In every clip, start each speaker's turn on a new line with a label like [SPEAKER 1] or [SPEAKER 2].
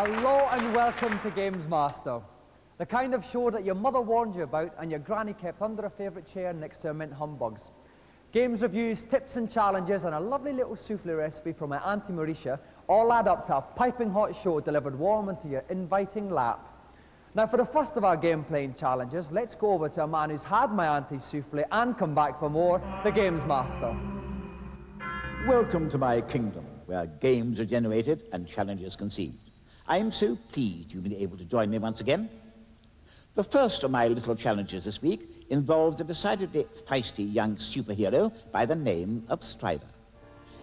[SPEAKER 1] Hello and welcome to Games Master, the kind of show that your mother warned you about and your granny kept under a favourite chair next to her mint humbugs. Games reviews, tips and challenges, and a lovely little souffle recipe from my Auntie Mauricia all add up to a piping hot show delivered warm into your inviting lap. Now, for the first of our game playing challenges, let's go over to a man who's had my Auntie's souffle and come back for more, the Games Master.
[SPEAKER 2] Welcome to my kingdom, where games are generated and challenges conceived. I am so pleased you've been able to join me once again. The first of my little challenges this week involves a decidedly feisty young superhero by the name of Strider.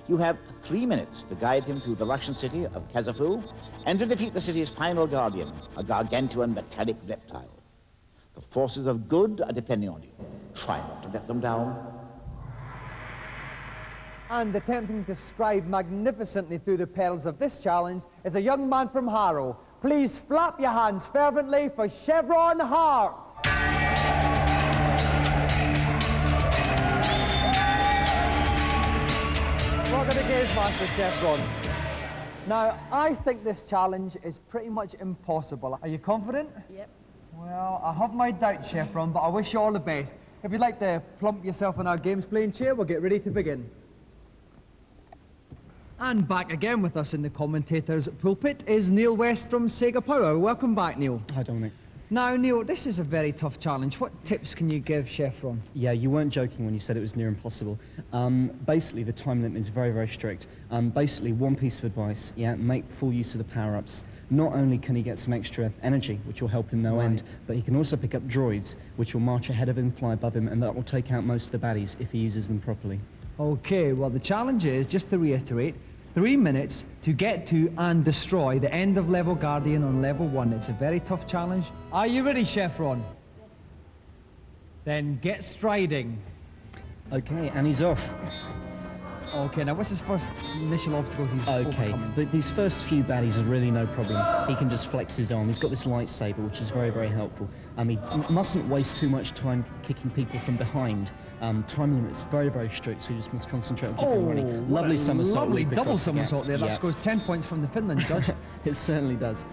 [SPEAKER 2] You have 3 minutes to guide him through the Russian city of Kazafu and to defeat the city's final guardian, a gargantuan metallic reptile. The forces of good are depending on you. Try not to let them down.
[SPEAKER 1] And attempting to stride magnificently through the perils of this challenge is a young man from Harrow. Please flap your hands fervently for Chevron Hart. Welcome to Games Master, Chevron. Now, I think this challenge is pretty much impossible. Are you confident?
[SPEAKER 3] Yep.
[SPEAKER 1] Well, I have my doubts, Chevron, but I wish you all the best. If you'd like to plump yourself in our games playing chair, we'll get ready to begin. And back again with us in the commentator's pulpit is Neil West from Sega Power. Welcome back, Neil.
[SPEAKER 4] Hi, Dominic.
[SPEAKER 1] Now, Neil, this is a very tough challenge. What tips can you give Chevron?
[SPEAKER 4] Yeah, you weren't joking when you said it was near impossible. Basically, the time limit is very, very strict. Basically, one piece of advice, make full use of the power-ups. Not only can he get some extra energy, which will help him no end, but he can also pick up droids, which will march ahead of him, fly above him, and that will take out most of the baddies if he uses them properly. Okay, well, the challenge is, just to reiterate, 3 minutes to get to and destroy the end of level Guardian on level 1. It's a very tough challenge. Are you ready, Chevron? Then get striding. Okay, and he's off. Okay, now what's his first initial obstacles he's overcoming?
[SPEAKER 5] These first few baddies are really no problem. He can just flex his arm. He's got this lightsaber, which is very, very helpful. He mustn't waste too much time kicking people from behind. Time limit's very, very strict, so you just must concentrate on keeping running. Lovely somersault.
[SPEAKER 1] Lovely double somersault there. That scores 10 points from the Finland judge.
[SPEAKER 5] It certainly does.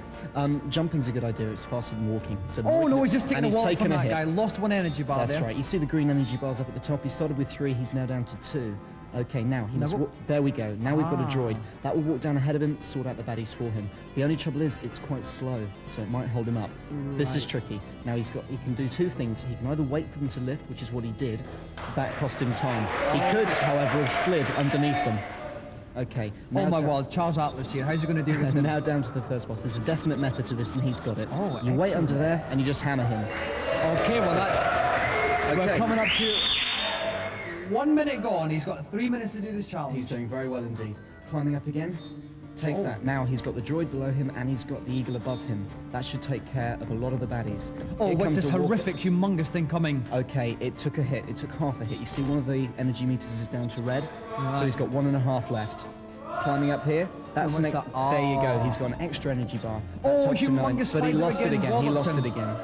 [SPEAKER 5] Jumping's a good idea. It's faster than walking. So
[SPEAKER 1] no, he's just taking a walk from that guy. Lost one energy bar there.
[SPEAKER 5] That's right. You see the green energy bars up at the top? He started with 3, he's now down to 2. Okay, now he must there we go. Now we've got a droid. That will walk down ahead of him, sort out the baddies for him. The only trouble is it's quite slow, so it might hold him up. This is tricky. Now he can do 2 things. He can either wait for them to lift, which is what he did. That cost him time. He could, however, have slid underneath them. Okay.
[SPEAKER 1] Oh my word, Charles Atlas here. How's he going to do this?
[SPEAKER 5] Now down to the first boss. There's a definite method to this, and he's got it.
[SPEAKER 1] Oh,
[SPEAKER 5] you wait under there, and you just hammer him.
[SPEAKER 1] Okay, well that's... We're coming up to... 1 minute gone. He's got 3 minutes to do this challenge.
[SPEAKER 5] He's doing very well indeed. Climbing up again. Takes that. Now he's got the droid below him and he's got the eagle above him. That should take care of a lot of the baddies.
[SPEAKER 1] Oh, what's this horrific, humongous thing coming?
[SPEAKER 5] Okay, it took a hit. It took half a hit. You see one of the energy meters is down to red. So he's got 1.5 left. Climbing up here. That's there you go. He's got an extra energy bar. That's
[SPEAKER 1] humongous.
[SPEAKER 5] But he lost it again. He lost it again.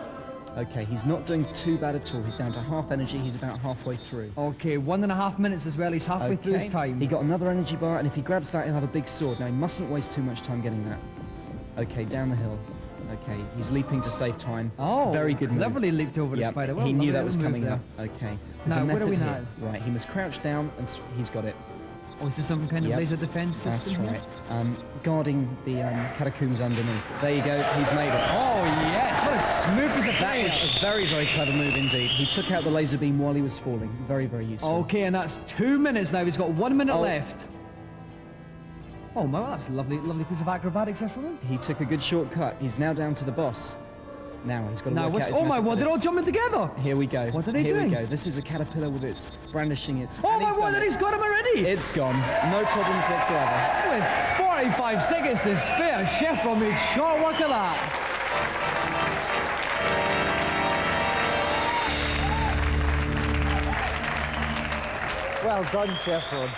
[SPEAKER 5] Okay, he's not doing too bad at all. He's down to half energy. He's about halfway through.
[SPEAKER 1] Okay, 1.5 minutes as well. He's halfway through his time.
[SPEAKER 5] He got another energy bar, and if he grabs that, he'll have a big sword. Now, he mustn't waste too much time getting that. Okay, down the hill. Okay, he's leaping to save time.
[SPEAKER 1] Oh,
[SPEAKER 5] very good move.
[SPEAKER 1] Cleverly leaped over the spider.
[SPEAKER 5] Well, he knew that was coming up. Okay.
[SPEAKER 1] Now, where are we now?
[SPEAKER 5] Right, he must crouch down, and he's got it.
[SPEAKER 1] Oh, is there some kind of laser defense system?
[SPEAKER 5] That's right. Guarding the catacombs underneath. There you go, he's made it.
[SPEAKER 1] Oh, yes, what a smooth piece of play.
[SPEAKER 5] That was a very, very clever move indeed. He took out the laser beam while he was falling. Very, very useful.
[SPEAKER 1] Okay, and that's 2 minutes now. He's got 1 minute left. Oh, well, that's a lovely piece of acrobatics there from him.
[SPEAKER 5] He took a good shortcut. He's now down to the boss. Now he's got to work out his
[SPEAKER 1] oh my word, they're all jumping together.
[SPEAKER 5] Here we go.
[SPEAKER 1] What are they doing?
[SPEAKER 5] Here we go. This is a caterpillar with its brandishing its...
[SPEAKER 1] Oh my word, and he's got him already.
[SPEAKER 5] It's gone. No problems whatsoever.
[SPEAKER 1] With 45 seconds to spare, Chevron made short work of that. Well done, Chevron.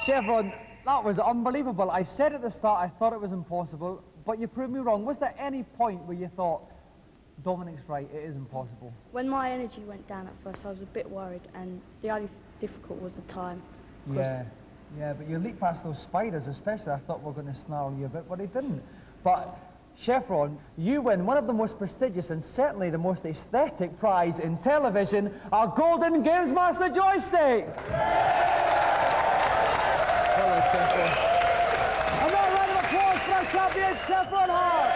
[SPEAKER 1] Chevron, that was unbelievable. I said at the start I thought it was impossible, but you proved me wrong. Was there any point where you thought, Dominic's right, it is impossible?
[SPEAKER 3] When my energy went down at first, I was a bit worried, and the only difficult was the time.
[SPEAKER 1] Yeah. Yeah, but you leaped past those spiders especially. I thought we were going to snarl you a bit, but he didn't. But, Chef Ron, you win one of the most prestigious and certainly the most aesthetic prize in television, our Golden Games Master joystick! Hello, Chef Ron. Another round of applause for our champion, Chef Ron Hart!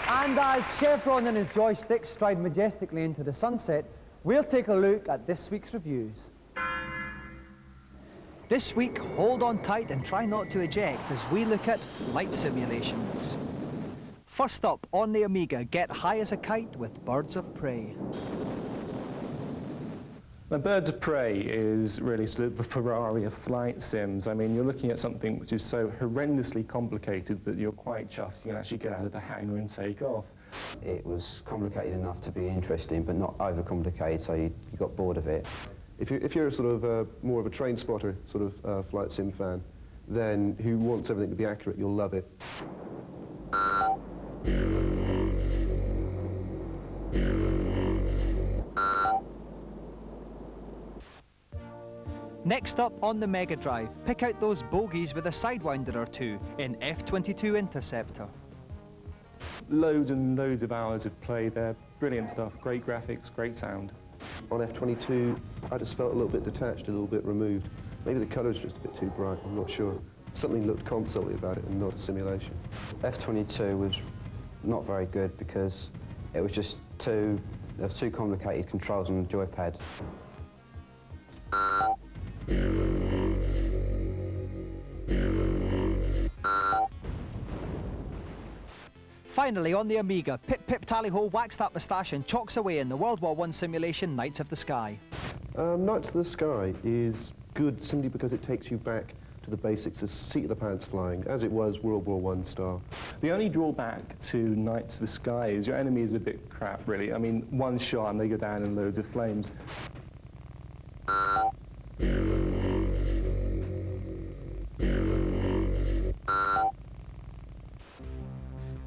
[SPEAKER 1] And as Chef Ron and his joystick stride majestically into the sunset, we'll take a look at this week's reviews. This week, hold on tight and try not to eject as we look at flight simulations. First up, on the Amiga, get high as a kite with Birds of Prey.
[SPEAKER 3] Now, Birds of Prey is really sort of the Ferrari of flight sims. I mean, you're looking at something which is so horrendously complicated that you're quite chuffed you can actually get out of the hangar and take off.
[SPEAKER 6] It was complicated enough to be interesting, but not overcomplicated, so you got bored of it.
[SPEAKER 7] If you're sort of more of a train spotter sort of flight sim fan, then who wants everything to be accurate, you'll love it.
[SPEAKER 1] Next up on the Mega Drive, pick out those bogies with a sidewinder or two in F-22 Interceptor.
[SPEAKER 3] Loads and loads of hours of play there. Brilliant stuff, great graphics, great sound.
[SPEAKER 7] On F-22, I just felt a little bit detached, a little bit removed. Maybe the colour's just a bit too bright, I'm not sure. Something looked console-y about it and not a simulation.
[SPEAKER 6] F-22 was not very good because it was just there was too complicated controls on the joypad.
[SPEAKER 1] Finally, on the Amiga, Pip Pip Tally-Ho whacks that moustache and chalks away in the World War I simulation Knights of the Sky.
[SPEAKER 7] Knights of the Sky is good simply because it takes you back to the basics of seat-of-the-pants flying, as it was World War I style.
[SPEAKER 3] The only drawback to Knights of the Sky is your enemy is a bit crap, really. I mean, one shot and they go down in loads of flames.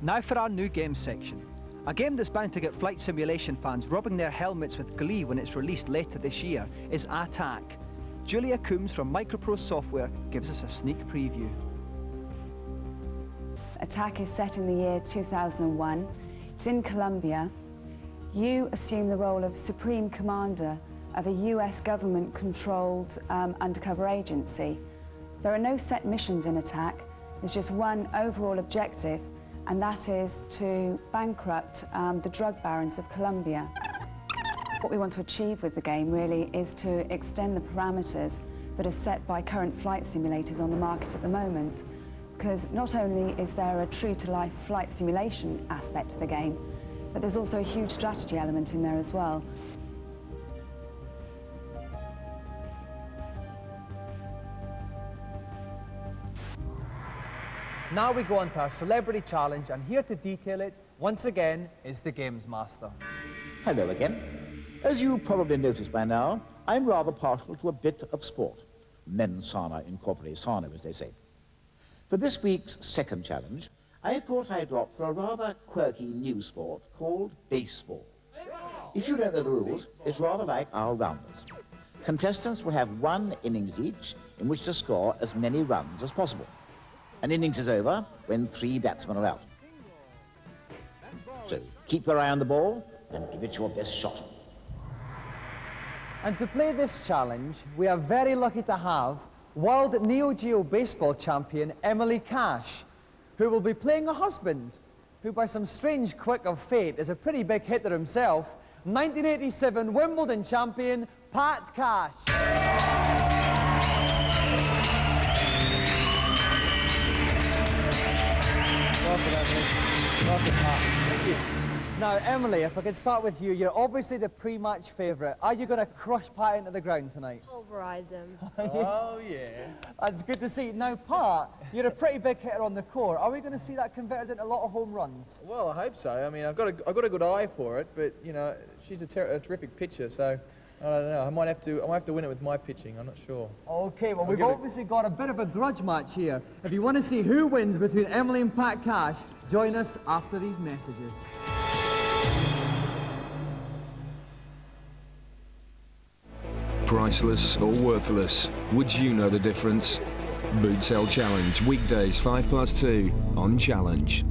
[SPEAKER 1] Now for our new game section. A game that's bound to get flight simulation fans rubbing their helmets with glee when it's released later this year is Attack. Julia Coombs from Microprose Software gives us a sneak preview.
[SPEAKER 8] Attack is set in the year 2001. It's in Colombia. You assume the role of Supreme Commander of a US government-controlled undercover agency. There are no set missions in Attack. There's just one overall objective, and that is to bankrupt the drug barons of Colombia. What we want to achieve with the game really is to extend the parameters that are set by current flight simulators on the market at the moment, because not only is there a true-to-life flight simulation aspect to the game, but there's also a huge strategy element in there as well.
[SPEAKER 1] Now we go on to our celebrity challenge, and here to detail it, once again, is the Games Master.
[SPEAKER 2] Hello again. As you probably noticed by now, I'm rather partial to a bit of sport. Mens sana in corpore sano, as they say. For this week's second challenge, I thought I'd opt for a rather quirky new sport called baseball. If you don't know the rules, it's rather like our rounders. Contestants will have one innings each in which to score as many runs as possible. An innings is over when 3 batsmen are out. So keep your eye on the ball and give it your best shot.
[SPEAKER 1] And to play this challenge, we are very lucky to have World Neo Geo Baseball Champion Emily Cash, who will be playing a husband, who by some strange quirk of fate is a pretty big hitter himself, 1987 Wimbledon champion, Pat Cash. Welcome, Emily. Welcome, Pat. Thank you. Now, Emily, if I could start with you, you're obviously the pre-match favourite. Are you going to crush Pat into the ground tonight?
[SPEAKER 9] Pulverise him.
[SPEAKER 1] Oh, yeah. That's good to see. Now, Pat, you're a pretty big hitter on the court. Are we going to see that converted into a lot of home runs?
[SPEAKER 10] Well, I hope so. I mean, I've got a good eye for it, but, you know, she's a terrific pitcher, so I don't know. I might have to win it with my pitching. I'm not sure.
[SPEAKER 1] Okay, well, we've obviously got a bit of a grudge match here. If you want to see who wins between Emily and Pat Cash, join us after these messages.
[SPEAKER 9] priceless or worthless? Would you know the difference? Boot Sale Challenge, weekdays 2:05 on Challenge.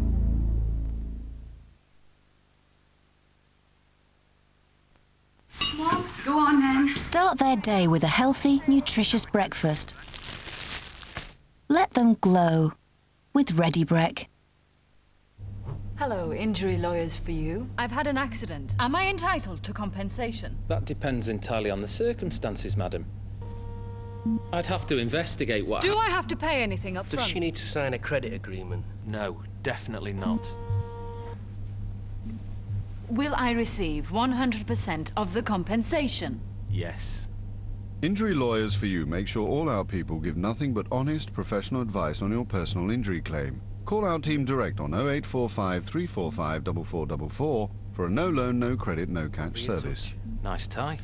[SPEAKER 11] Mom, go on then.
[SPEAKER 12] Start their day with a healthy, nutritious breakfast. Let them glow with Ready Brek.
[SPEAKER 13] Hello, injury lawyers for you. I've had an accident. Am I entitled to compensation?
[SPEAKER 14] That depends entirely on the circumstances, madam. I'd have to investigate what...
[SPEAKER 13] Do I have to pay anything up front?
[SPEAKER 15] Does she need to sign a credit agreement?
[SPEAKER 16] No, definitely not.
[SPEAKER 13] Will I receive 100% of the compensation?
[SPEAKER 16] Yes.
[SPEAKER 17] Injury Lawyers for You make sure all our people give nothing but honest, professional advice on your personal injury claim. Call our team direct on 0845 345 4444 for a no loan, no credit, no catch service.
[SPEAKER 16] Nice tie.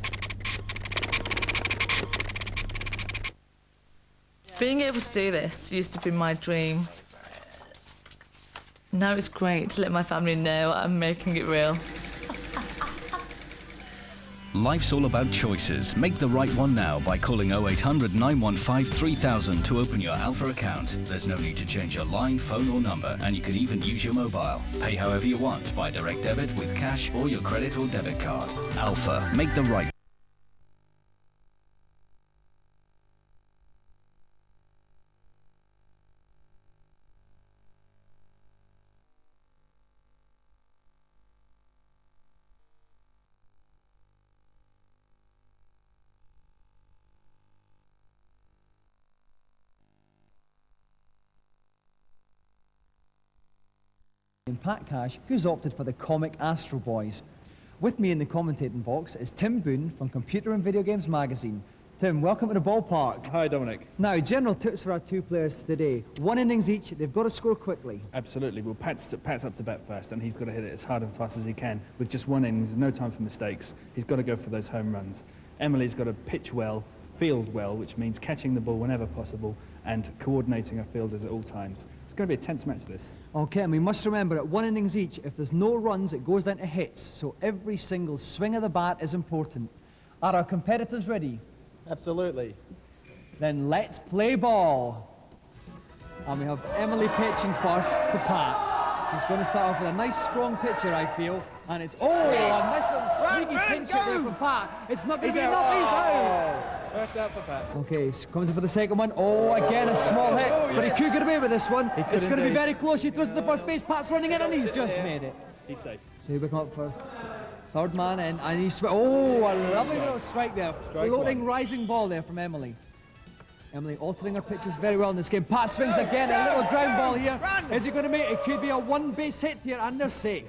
[SPEAKER 18] Being able to do this used to be my dream. Now it's great to let my family know I'm making it real.
[SPEAKER 19] Life's all about choices. Make the right one now by calling 0800 915 3000 to open your Alpha account. There's no need to change your line, phone or number, and you can even use your mobile. Pay however you want by direct debit, with cash or your credit or debit card. Alpha. Make the right.
[SPEAKER 1] And Pat Cash, who's opted for the comic Astro Boys. With me in the commentating box is Tim Boone from Computer and Video Games Magazine. Tim, welcome to the ballpark.
[SPEAKER 20] Hi, Dominic.
[SPEAKER 1] Now, general tips for our two players today. 1 innings each, they've got to score quickly.
[SPEAKER 20] Absolutely. Well, Pat's up to bat first, and he's got to hit it as hard and fast as he can. With just 1 inning, there's no time for mistakes. He's got to go for those home runs. Emily's got to pitch well, field well, which means catching the ball whenever possible, and coordinating her fielders at all times. It's going to be a tense match, this.
[SPEAKER 1] Okay, and we must remember at 1 innings each, if there's no runs, it goes down to hits. So every single swing of the bat is important. Are our competitors ready?
[SPEAKER 20] Absolutely.
[SPEAKER 1] Then let's play ball. And we have Emily pitching first to Pat. She's going to start off with a nice strong pitcher, I feel. And it's, a nice little sneaky pinch hit there from Pat. It's not going to be enough, he's out.
[SPEAKER 20] First out for Pat.
[SPEAKER 1] Okay, so comes in for the second one. Again, a small hit, but he could get away with this one. It's going to be very close. He throws it to the first base. Pat's running in, and he's just made it.
[SPEAKER 20] He's safe.
[SPEAKER 1] So we come up for third man, and he's... a lovely little strike there. Floating, rising ball there from Emily. Emily altering her pitches very well in this game. Pat swings again, a little ground ball here. Is he going to make it? It could be a one-base hit here, and they're safe.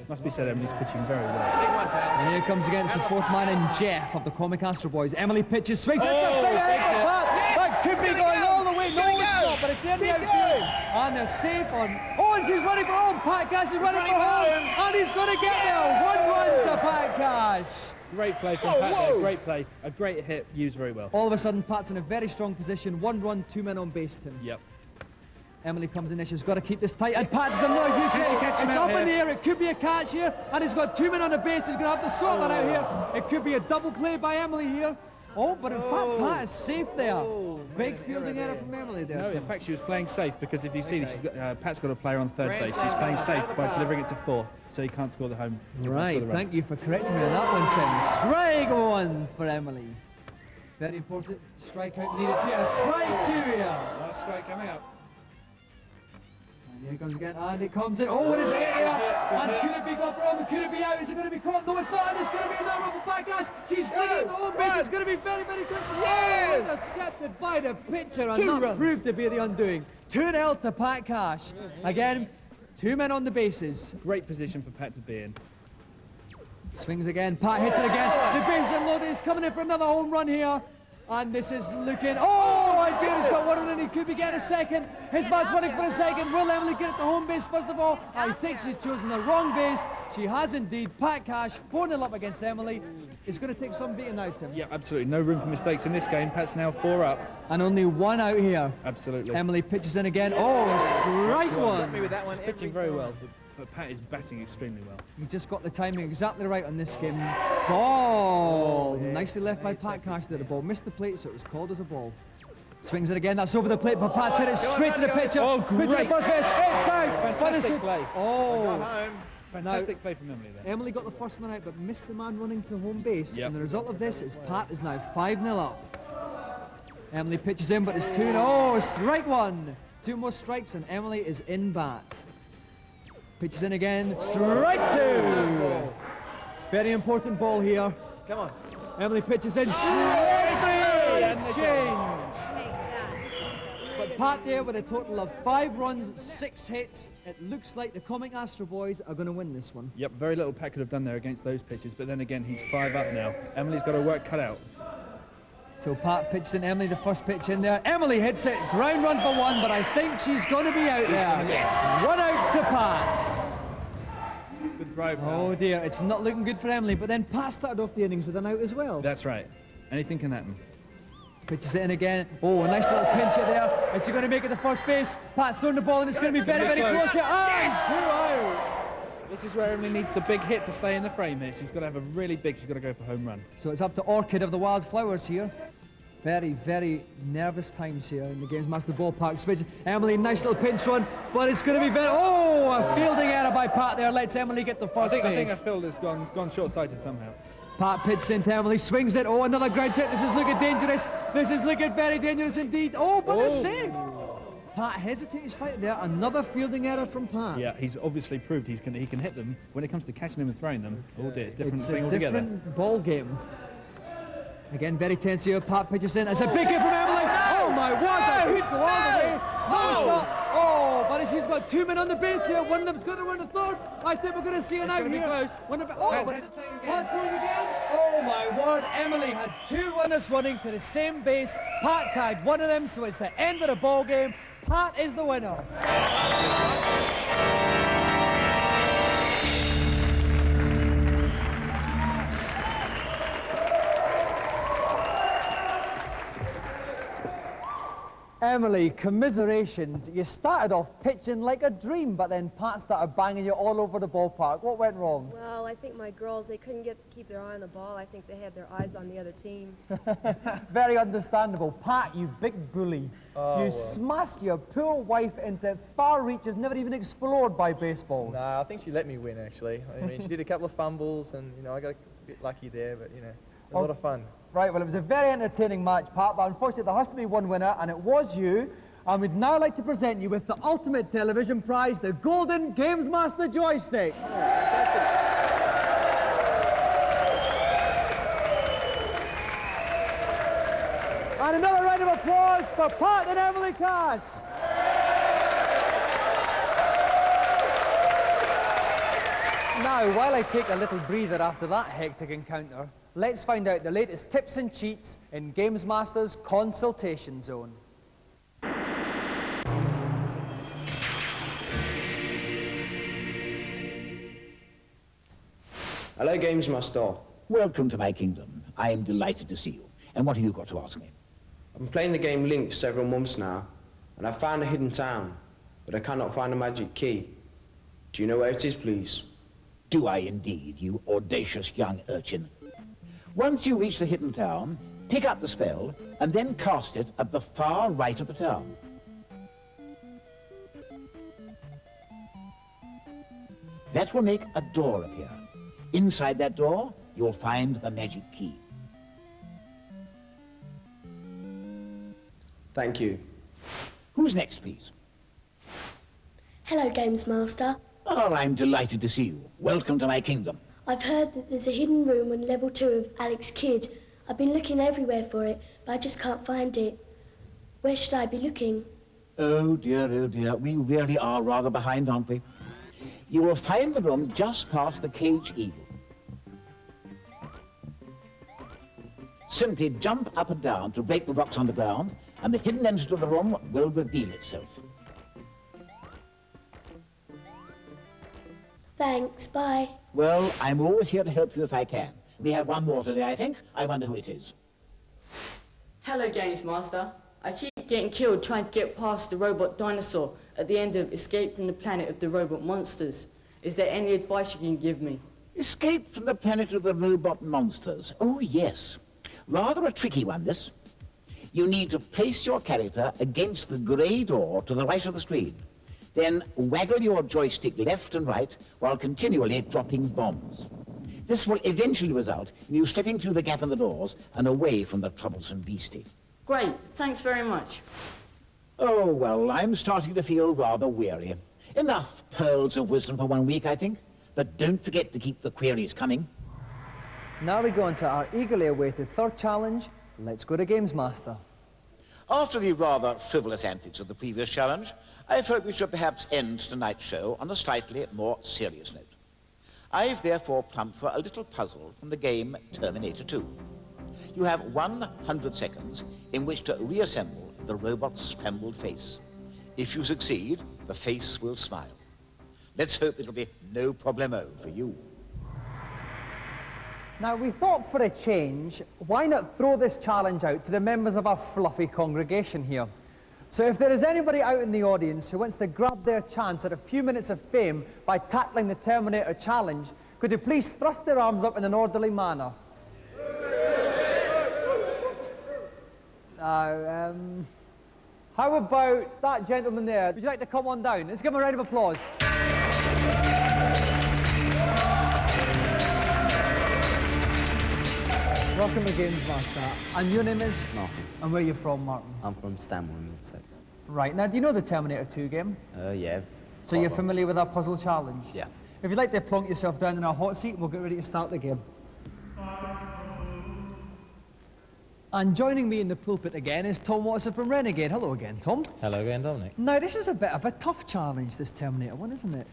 [SPEAKER 20] Must be said, Emily's pitching very well.
[SPEAKER 1] And here comes again, it's the fourth man in Jeff of the Comic Astro Boys. Emily pitches, swings, it's a big hit for Pat. That could be going all the way. No, it's not, but it's near the outfield. And they're safe on... and she's running for home. Pat Cash is running for home. And he's going to get there. 1 run to Pat Cash.
[SPEAKER 20] Great play from Pat there, great play. A great hit, used very well.
[SPEAKER 1] All of a sudden, Pat's in a very strong position. 1 run, 2 men on base, Tim.
[SPEAKER 20] Yep.
[SPEAKER 1] Emily comes in there, she's got to keep this tight, and Pat's another huge hit. It's up in the air, it could be a catch here, and he's got 2 men on the base, he's going to have to sort that out here. It could be a double play by Emily here. But in fact, Pat is safe there. Big fielding error from Emily there.
[SPEAKER 20] No, in fact, she was playing safe, because if you see this, Pat's got a player on third base. She's playing safe by delivering it to fourth, so he can't score the home.
[SPEAKER 1] Right, thank you for correcting me on that one, Tim. Strike 1 for Emily. Very important strikeout needed here. Strike 2 here.
[SPEAKER 20] Last strike coming up.
[SPEAKER 1] And here it comes again, and it comes in. It is hit here. And could it be gone for home? Could it be out? Is it going to be caught? No, it's not. And it's going to be another run for Pat Cash. She's flinging the home base. It's going to be very, very quick. Intercepted by the pitcher, and that proved to be the undoing. 2-0 to Pat Cash. Again, 2 men on the bases.
[SPEAKER 20] Great position for Pat to be in.
[SPEAKER 1] Swings again. Pat hits it again. The base unloaded. He's coming in for another home run here. And this is looking... my goodness, he's got 1 run, and he could be getting a second. His man's running for a second. Will Emily get it to home base first of all? I think she's chosen the wrong base. She has indeed. Pat Cash 4-0 up against Emily. It's going to take some beating out, Tim.
[SPEAKER 20] Yeah, absolutely. No room for mistakes in this game. Pat's now 4 up.
[SPEAKER 1] And only 1 out here.
[SPEAKER 20] Absolutely.
[SPEAKER 1] Emily pitches in again. Strike 1.
[SPEAKER 20] She's pitching very well. but Pat is batting extremely well.
[SPEAKER 1] He just got the timing exactly right on this game. Ball! Nicely left by Pat Cash there. The ball missed the plate, so it was called as a ball. Swings it again, that's over the plate, but Pat's hit it straight to the pitcher.
[SPEAKER 20] Oh, great.
[SPEAKER 1] Pitcher first base, it's out!
[SPEAKER 20] Fantastic play.
[SPEAKER 1] Oh!
[SPEAKER 20] Fantastic play from Emily there.
[SPEAKER 1] Emily got the first man out, but missed the man running to home base.
[SPEAKER 20] Yep.
[SPEAKER 1] And the result of this is Pat is now 5-0 up. Emily pitches in, but it's 2-0. Oh, strike one! 2 more strikes, and Emily is in bat. Pitches in again, strike 2! Very important ball here.
[SPEAKER 10] Come on.
[SPEAKER 1] Emily pitches in, strike 3! It's changed. But Pat there with a total of 5 runs, 6 hits. It looks like the Comic Astro boys are going to win this one.
[SPEAKER 20] Yep, very little Pat could have done there against those pitches, but then again, he's 5 up now. Emily's got her work cut out.
[SPEAKER 1] So Pat pitches in, Emily the first pitch in there. Emily hits it, ground run for 1, but I think she's going to be out there. 1 out to Pat.
[SPEAKER 20] Good throw, Pat.
[SPEAKER 1] Oh dear, it's not looking good for Emily, but then Pat started off the innings with an out as well.
[SPEAKER 20] That's right. Anything can happen.
[SPEAKER 1] Pitches it in again. Oh, a nice little pinch it there. Is he going to make it to first base? Pat's throwing the ball and it's going to be very, very close here. And 2 out.
[SPEAKER 20] This is where Emily needs the big hit to stay in the frame here. She's got to have a really big, she's got to go for home run.
[SPEAKER 1] So it's up to Orchid of the Wildflowers here. Very, very nervous times here in the Games Master ballpark. Space. Emily, nice little pinch run, but it's going to be very... Oh, a fielding error by Pat there. Lets Emily get to first base.
[SPEAKER 20] I think her field has gone short-sighted somehow.
[SPEAKER 1] Pat pitches into Emily, swings it. Oh, another ground hit. This is looking dangerous. This is looking very dangerous indeed. Oh, but it's safe. Pat hesitated slightly there. Another fielding error from Pat.
[SPEAKER 20] Yeah, he's obviously proved he can hit them. When it comes to catching them and throwing them, oh dear, different thing altogether.
[SPEAKER 1] It's a different ball game. Again, very tense here. Pat pitches in. It's a big hit from Emily. Oh my word, that could go all the way. No, it's not. Oh, but she's got 2 men on the base here. One of them's going to run the third. I think we're going to see an out here.
[SPEAKER 20] Close.
[SPEAKER 1] Oh, but Pat's throwing again. Oh my word, Emily had 2 runners running to the same base. Pat tagged one of them, so it's the end of the ball game. Pat is the winner. Emily, commiserations. You started off pitching like a dream, but then Pat started banging you all over the ballpark. What went wrong?
[SPEAKER 11] Well, I think my girls, they couldn't keep their eye on the ball. I think they had their eyes on the other team.
[SPEAKER 1] Very understandable. Pat, you big bully. You smashed your poor wife into far reaches never even explored by baseballs.
[SPEAKER 10] No, I think she let me win, actually. I mean, she did a couple of fumbles, and, you know, I got a bit lucky there, but, you know, it was a lot of fun.
[SPEAKER 1] Right, well, it was a very entertaining match, Pat, but unfortunately there has to be one winner, and it was you. And we'd now like to present you with the ultimate television prize, the Golden Games Master Joystick. And another round of applause for Pat and Emily Cash. Now, while I take a little breather after that hectic encounter, let's find out the latest tips and cheats in Games Master's Consultation Zone.
[SPEAKER 21] Hello, Games Master.
[SPEAKER 2] Welcome to my kingdom. I am delighted to see you. And what have you got to ask me?
[SPEAKER 21] I've been playing the game Link for several months now, and I've found a hidden town, but I cannot find a magic key. Do you know where it is, please?
[SPEAKER 2] Do I indeed, you audacious young urchin? Once you reach the hidden town, pick up the spell, and then cast it at the far right of the town. That will make a door appear. Inside that door, you'll find the magic key.
[SPEAKER 21] Thank you.
[SPEAKER 2] Who's next, please?
[SPEAKER 22] Hello, Games Master.
[SPEAKER 2] Oh, I'm delighted to see you. Welcome to my kingdom.
[SPEAKER 22] I've heard that there's a hidden room on level 2 of Alex Kidd. I've been looking everywhere for it, but I just can't find it. Where should I be looking?
[SPEAKER 2] Oh dear, we really are rather behind, aren't we? You will find the room just past the Cage Eagle. Simply jump up and down to break the rocks on the ground, and the hidden entrance to the room will reveal itself.
[SPEAKER 22] Thanks, bye.
[SPEAKER 2] Well, I'm always here to help you if I can. We have one more today, I think. I wonder who it is.
[SPEAKER 23] Hello, Games Master. I keep getting killed trying to get past the robot dinosaur at the end of Escape from the Planet of the Robot Monsters. Is there any advice you can give me?
[SPEAKER 2] Escape from the planet of the robot monsters. Oh, yes. Rather a tricky one, this. You need to place your character against the grey door to the right of the screen. Then waggle your joystick left and right while continually dropping bombs. This will eventually result in you slipping through the gap in the doors and away from the troublesome beastie.
[SPEAKER 23] Great, thanks very much.
[SPEAKER 2] Oh, well, I'm starting to feel rather weary. Enough pearls of wisdom for 1 week, I think. But don't forget to keep the queries coming.
[SPEAKER 1] Now we go on to our eagerly awaited third challenge. Let's go to Games Master.
[SPEAKER 2] After the rather frivolous antics of the previous challenge, I thought we should perhaps end tonight's show on a slightly more serious note. I've therefore plumped for a little puzzle from the game Terminator 2. You have 100 seconds in which to reassemble the robot's scrambled face. If you succeed, the face will smile. Let's hope it'll be no problemo for you.
[SPEAKER 1] Now, we thought for a change, why not throw this challenge out to the members of our fluffy congregation here? So if there is anybody out in the audience who wants to grab their chance at a few minutes of fame by tackling the Terminator challenge, could you please thrust their arms up in an orderly manner? Now, how about that gentleman there? Would you like to come on down? Let's give him a round of applause. Welcome to Games Master. And your name is?
[SPEAKER 4] Martin.
[SPEAKER 1] And where are you from, Martin?
[SPEAKER 4] I'm from Stanmore in Middlesex.
[SPEAKER 1] Right, now do you know the Terminator 2 game?
[SPEAKER 4] Yeah.
[SPEAKER 1] So you're familiar with our puzzle challenge?
[SPEAKER 4] Yeah.
[SPEAKER 1] If you'd like to plonk yourself down in our hot seat, we'll get ready to start the game. And joining me in the pulpit again is Tom Watson from Renegade. Hello again, Tom.
[SPEAKER 5] Hello again, Dominic.
[SPEAKER 1] Now, this is a bit of a tough challenge, this Terminator one, isn't it?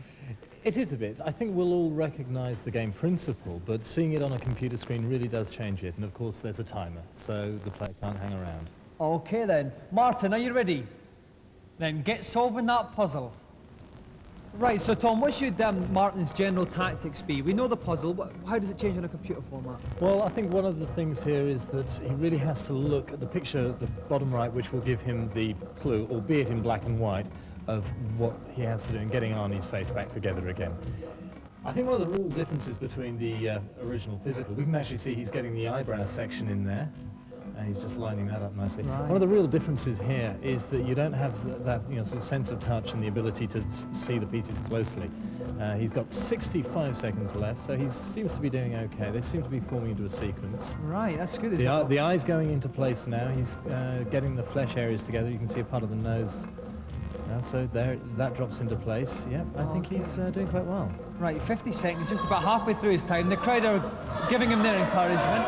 [SPEAKER 5] It is a bit. I think we'll all recognise the game principle, but seeing it on a computer screen really does change it. And of course, there's a timer, so the player can't hang around.
[SPEAKER 1] Okay then. Martin, are you ready? Then get solving that puzzle. Right, so Tom, what should Martin's general tactics be? We know the puzzle, how does it change on a computer format?
[SPEAKER 5] Well, I think one of the things here is that he really has to look at the picture at the bottom right, which will give him the clue, albeit in black and white, of what he has to do in getting Arnie's face back together again. I think one of the real differences between the original physical, we can actually see he's getting the eyebrow section in there, and he's just lining that up nicely.
[SPEAKER 1] Right.
[SPEAKER 5] One of the real differences here is that you don't have that sort of sense of touch and the ability to see the pieces closely. He's got 65 seconds left, so he seems to be doing okay. They seem to be forming into a sequence.
[SPEAKER 1] Right, that's good.
[SPEAKER 5] The eye's going into place now. He's getting the flesh areas together. You can see a part of the nose. So there, that drops into place. Yep, I think he's doing quite well.
[SPEAKER 1] Right, 50 seconds, just about halfway through his time. The crowd are giving him their encouragement.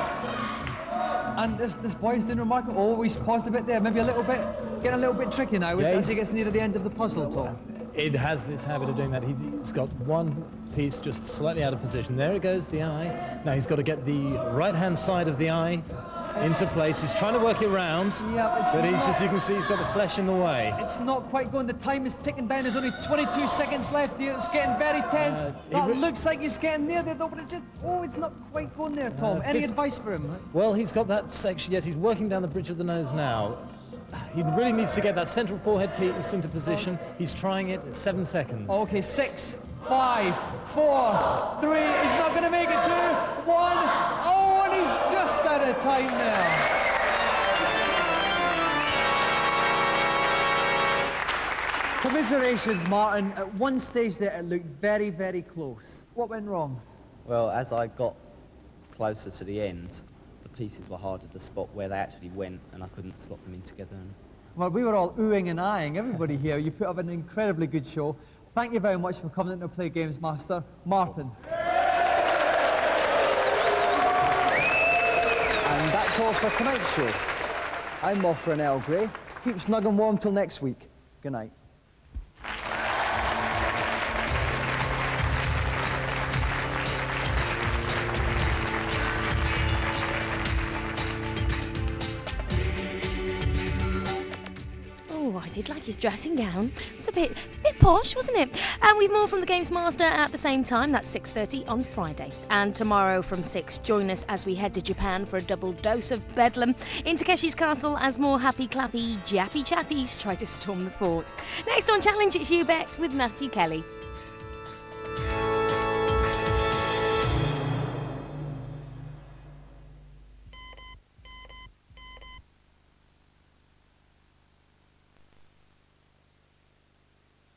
[SPEAKER 1] And this boy's doing remarkable. Oh, he's paused a bit there, maybe a little bit, getting a little bit tricky now as he gets near the end of the puzzle, Tom.
[SPEAKER 5] It has this habit of doing that. He's got one piece just slightly out of position. There it goes, the eye. Now he's got to get the right-hand side of the eye into place. He's trying to work it round, but as you can see, he's got the flesh in the way.
[SPEAKER 1] It's not quite going. The time is ticking down. There's only 22 seconds left here. It's getting very tense. That looks like he's getting near there, though, but it's just, it's not quite going there, Tom. Any advice for him?
[SPEAKER 5] Well, he's got that section. Yes, he's working down the bridge of the nose now. He really needs to get that central forehead piece into position. He's trying it at 7 seconds.
[SPEAKER 1] Okay, 6, 5, 4, 3. He's not going to make it. 2, 1. Oh, and he's just out of time there. Commiserations, Martin. At one stage there, it looked very, very close. What went wrong?
[SPEAKER 4] Well, as I got closer to the end, the pieces were harder to spot where they actually went, and I couldn't slot them in together.
[SPEAKER 1] Well, we were all oohing and eyeing, everybody here. You put up an incredibly good show. Thank you very much for coming in to play Games Master. Martin. And that's all for tonight's show. I'm off for an Earl Grey. Keep snug and warm till next week. Good night.
[SPEAKER 6] I did like his dressing gown. It's a bit posh, wasn't it? And we've more from the Games Master at the same time. That's 6:30 on Friday. And tomorrow from 6, join us as we head to Japan for a double dose of bedlam in Takeshi's castle as more happy clappy jappy chappies try to storm the fort. Next on Challenge, it's You Bet with Matthew Kelly.